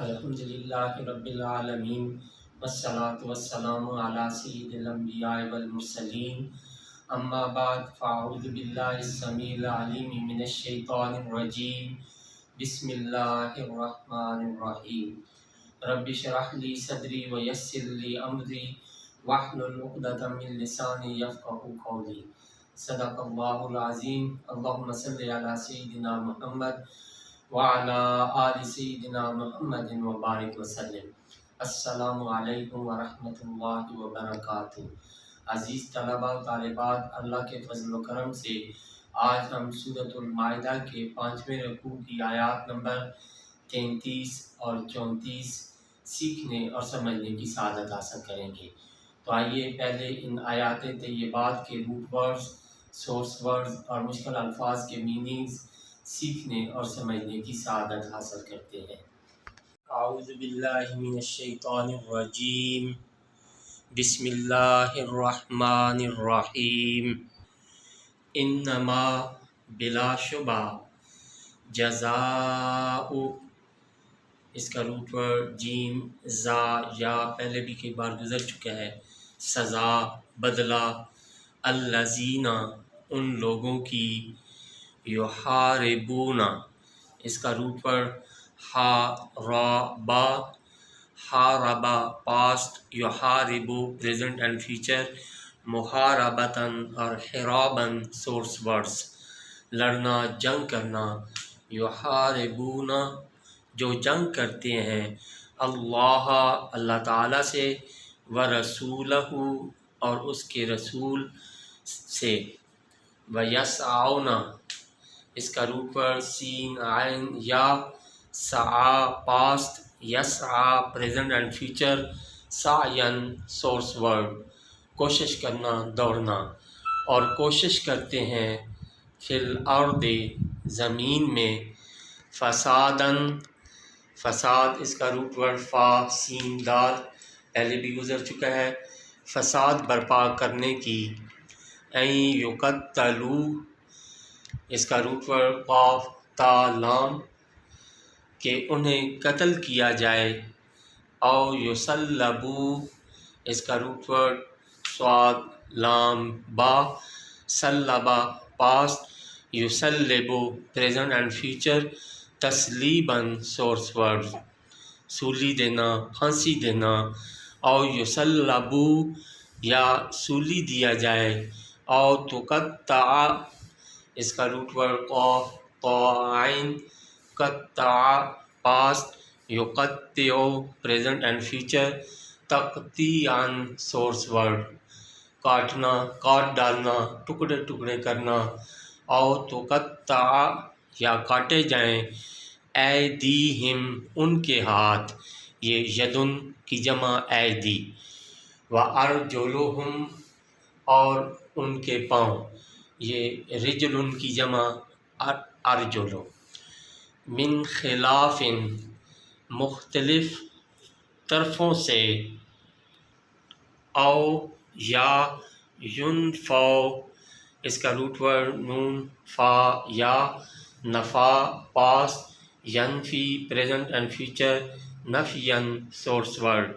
الحمدللہ رب العالمین والصلاة والسلام علی سید الانبیاء والمرسلین اما بعد فاعوذ باللہ السمیع العلیم من الشیطان الرجیم بسم اللہ الرحمن الرحیم رب اشرح لی صدری ویسر لی امری واحلل عقدۃ من لسانی یفقهوا قولی صدق اللہ العظیم اللہم صلی علی سیدنا محمد وعلى آل سیدنا محمد وبارک وسلم۔ السلام علیکم ورحمۃ اللہ وبرکاتہ۔ عزیز طلباء و طالبات، اللہ کے فضل و کرم سے آج ہم سورۃ المائدہ کے 5ویں رکوع کی آیات نمبر 33 اور 34 سیکھنے اور سمجھنے کی سعادت حاصل کریں گے۔ تو آئیے پہلے ان آیات طیبات کے روٹ ورڈز، سورس ورڈز اور مشکل الفاظ کے میننگز سیکھنے اور سمجھنے کی سعادت حاصل کرتے ہیں۔ اعوذ باللہ من الشیطان الرجیم، بسم اللہ الرحمن الرحیم۔ انما بلا شبہ جزاء، اس کا روٹ ورڈ جیم زا یا پہلے بھی کئی بار گزر چکا ہے، سزا، بدلہ، الذین، ان لوگوں کی، یحاربون، اس کا روٹ ورڈ حاربا، حاربا پاسٹ، یحاربو پریزنٹ اینڈ فیوچر، محاربتاً اور حراباً سورس ورڈز، لڑنا، جنگ کرنا، یحاربون جو جنگ کرتے ہیں، اللہ اللہ تعالیٰ سے، ورسولہ اور اس کے رسول سے، ویسعون، اس کا روٹ ورڈ سین عین یا، سعا پاسٹ، یسعا پریزنٹ اینڈ فیوچر، سعین سورس ورڈ، کوشش کرنا، دوڑنا، اور کوشش کرتے ہیں فی الارض زمین میں، فساداً فساد، اس کا روٹ ورڈ فا سین دال پہلے بھی گزر چکا ہے، فساد برپا کرنے کی، این یقتلوا، اس کا روٹ ورڈ قاف تا لام، کہ انہیں قتل کیا جائے، او یصلبوا، اس کا روٹ ورڈ صاد لام با، صلبا پاسٹ، یصلبو پریزنٹ اینڈ فیوچر، تسلیباً سورس ورڈ، سولی دینا، پھانسی دینا، او یصلبو یا سولی دیا جائے، او تقطع، اس کا روٹ ورڈ قاف طا عین، قطع پاسٹ، یقطع پریزنٹ اینڈ فیوچر، تقطیعاً سورس ورڈ، کاٹنا، کاٹ ڈالنا، ٹکڑے ٹکڑے کرنا، او تقطع یا کاٹے جائیں، ایدیہم ان کے ہاتھ، یہ یدن کی جمع ایدی، وارجلہم اور ان کے پاؤں، یہ رجل کی جمع ارجل، من خلاف مختلف طرفوں سے، او یا ینفو، اس کا روٹ ورڈ نون فا یا، نفا پاسٹ، ینفی پریزنٹ اینڈ فیوچر، نفین سورس ورڈ،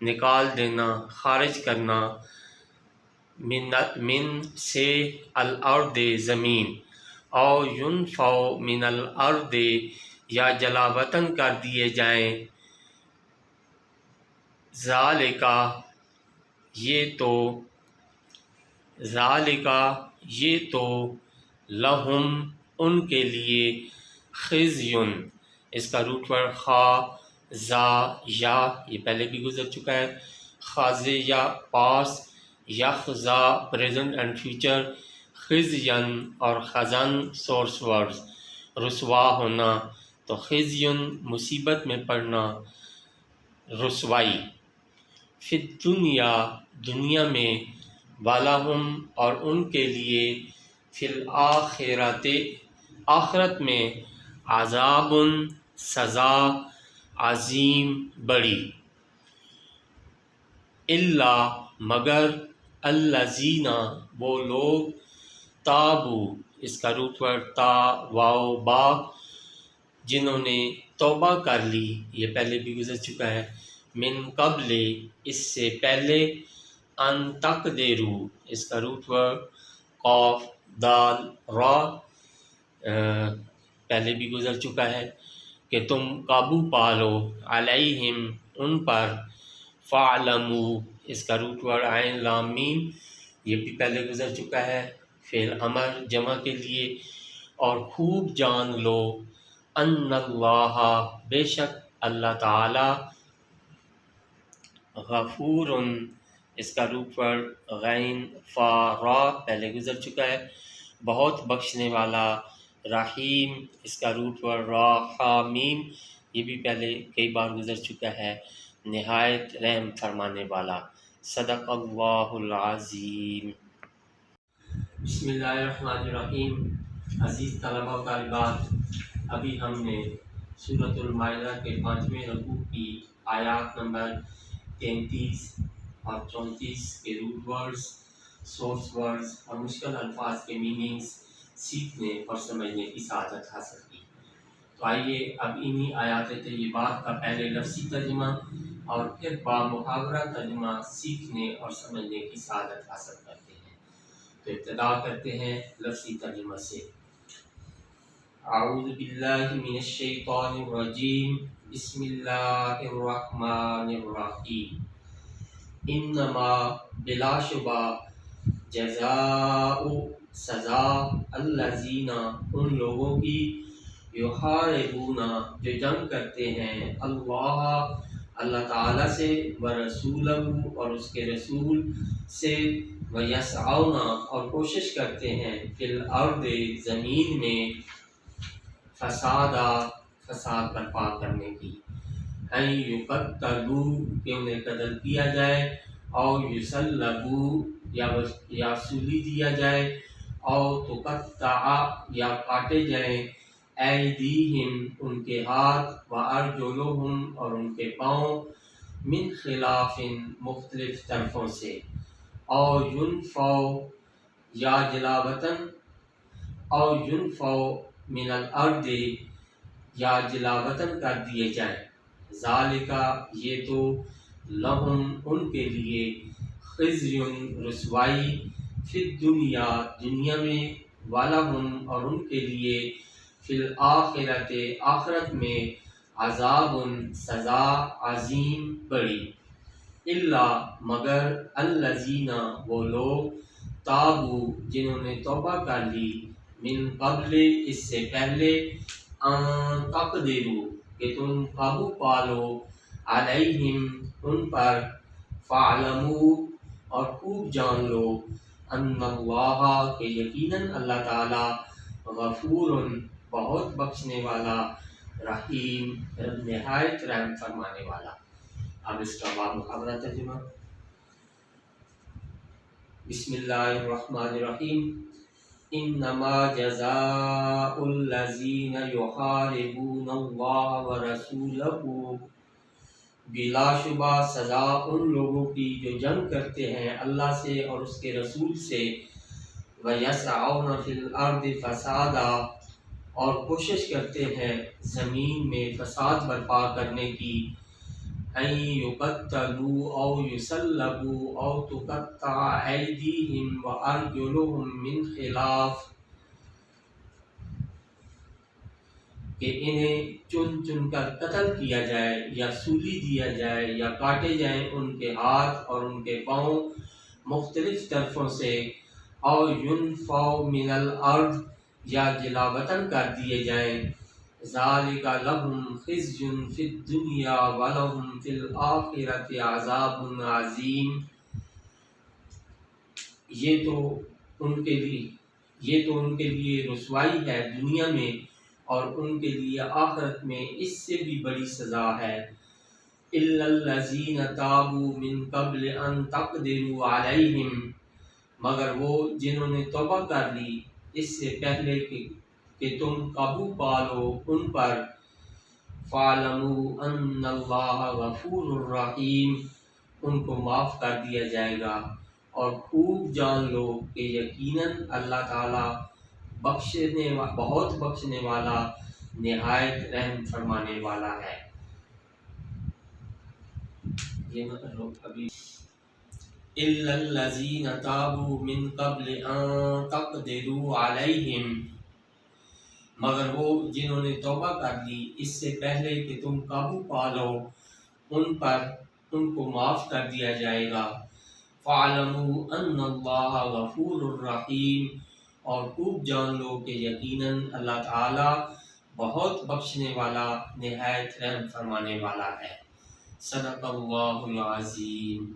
نکال دینا، خارج کرنا، من سے، الارض زمین، او ینفو من الارض یا جلا وطن کر دیے جائیں، ذالکا یہ تو لہم ان کے لیے، خزیٌ، اس کا روٹ ورڈ خا زا یا، یہ پہلے بھی گزر چکا ہے، خازیہ پاسٹ، یخزا پریزنٹ اینڈ فیوچر، خزین اور خزن سورس ورڈز، رسوا ہونا، تو خزین مصیبت میں پڑنا، رسوائی، فی الدنیا دنیا میں، ولہم اور ان کے لیے، فی الآخرۃ آخرت میں، عذاب سزا، عظیم بڑی، الا مگر، الذین وہ لوگ، تابو، اس کا روٹ ورڈ تا واو با، جنہوں نے توبہ کر لی، یہ پہلے بھی گزر چکا ہے، من قبل اس سے پہلے، ان تقدروا اس کا روٹ ورڈ قاف دال را پہلے بھی گزر چکا ہے کہ تم قابو پالو علیہم ان پر، فعلموا اس کا روٹ ورڈ عین لام میم یہ بھی پہلے گزر چکا ہے فعل امر جمع کے لیے، اور خوب جان لو ان اللہ بے شک اللہ تعالی غفور اس کا روٹ ورڈ غین فا را پہلے گزر چکا ہے، بہت بخشنے والا، رحیم اس کا روٹ ورڈ را ہا میم یہ بھی پہلے کئی بار گزر چکا ہے، نہایت رحم فرمانے والا۔ صدق اللہ العظیم۔ بسم اللہ الرحمن الرحیم۔ عزیز طلبہ و طالبات، ابھی ہم نے سورۃ المائدہ کے 5ویں رکوع کی آیات نمبر 33 اور 34 کے روٹ ورڈز، سورس ورڈز اور مشکل الفاظ کے میننگز سیکھنے اور سمجھنے کی سعادت حاصل کی۔ تو آئیے اب انہی آیات طیبات کا پہلے لفظی ترجمہ اور پھر بامحاورہ ترجمہ سیکھنے اور سمجھنے کی سعادت حاصل کرتے ہیں۔ تو ابتدا کرتے ہیں لفظی ترجمہ سے۔ اعوذ باللہ من الشیطان الرجیم، بسم اللہ الرحمن الرحیم۔ انما بلا شبہ، جزاء سزا، الذین ان لوگوں کی، یحاربون جو جنگ کرتے ہیں، اللہ تعالیٰ سے، ورسولہ اور اس کے رسول سے، ویسعون اور کوشش کرتے ہیں، فی الارض زمین میں، فساد برپا کرنے کی، ان یقتلوا کہ انہیں قتل کیا جائے، اور یسلبوا یا سولی دیا جائے، اور تقطع یا کاٹے جائیں، ایدیہم ان کے ہاتھ، وارجلہم اور ان کے پاؤں، من خلاف مختلف طرفوں سے، اور ینفوا یا جلاوطن، اور ینفوا من الارض یا جلاوطن کر دیے جائیں، ذالکا یہ تو، لہم ان کے لیے، خزی رسوائی، فی الدنیا دنیا میں، ولہم اور ان کے لیے، فی الآخرۃ آخرت میں، عذاب سزا، عظیم بڑی، الا مگر، الذین وہ لوگ، تابو جنہوں نے توبہ کر لی، من قبل اس سے پہلے، ان تقدروا کہ تم قابو پالو، علیہم ان پر، فاعلموا اور خوب جان لو، ان اللہ کہ یقیناً اللہ تعالی، غفور بہت بخشنے والا، رحیم نہایت رحم فرمانے والا۔ اب اس کا بامحاورہ ترجمہ۔ بسم اللہ الرحمن الرحیم۔ انما جزاء الذین یحاربون اللہ ورسولہ، بلا شبہ سزا ان لوگوں کی جو جنگ کرتے ہیں اللہ سے اور اس کے رسول سے، ویسعون فی الارض فسادا اور کوشش کرتے ہیں زمین میں فساد برپا کرنے کی، ان یقتلوا او یسلبوا او تقطع ایدیہم وارجلہم من خلاف کہ انہیں چن چن کر قتل کیا جائے یا سولی دیا جائے یا کاٹے جائیں ان کے ہاتھ اور ان کے پاؤں مختلف طرفوں سے، اور ینفوا من الارض یا جلاوطن کر دیے جائیں، ذالک لہم خزی فی الدنیا ولہم فی الآخرۃ عذاب عظیم یہ تو ان کے لیے رسوائی ہے دنیا میں، اور ان کے لیے آخرت میں اس سے بھی بڑی سزا ہے، الا الذین تابوا من قبل ان تقدروا علیہم مگر وہ جنہوں نے توبہ کر لی اس سے پہلے کہ تم قابو پالو ان پر، فاعلموا ان اللہ غفور الرحیم ان کو معاف کر دیا جائے گا، اور خوب جان لو کہ یقیناً اللہ تعالی بہت بخشنے والا، نہایت رحم فرمانے والا ہے۔ یہ ابھی الا الذین تابوا من قبل ان تقدروا علیہم، مگر وہ جنہوں نے توبہ کر لی اس سے پہلے کہ تم قابو پا لو ان پر، ان کو معاف کر دیا جائے گا۔ فَاعْلَمُوا أَنَّ اللَّهَ غَفُورٌ رَحِيمٌ، اور خوب جان لو کہ یقیناً اللہ تعالی بہت بخشنے والا نہایت رحم فرمانے والا ہے۔ صدق اللہ العظیم۔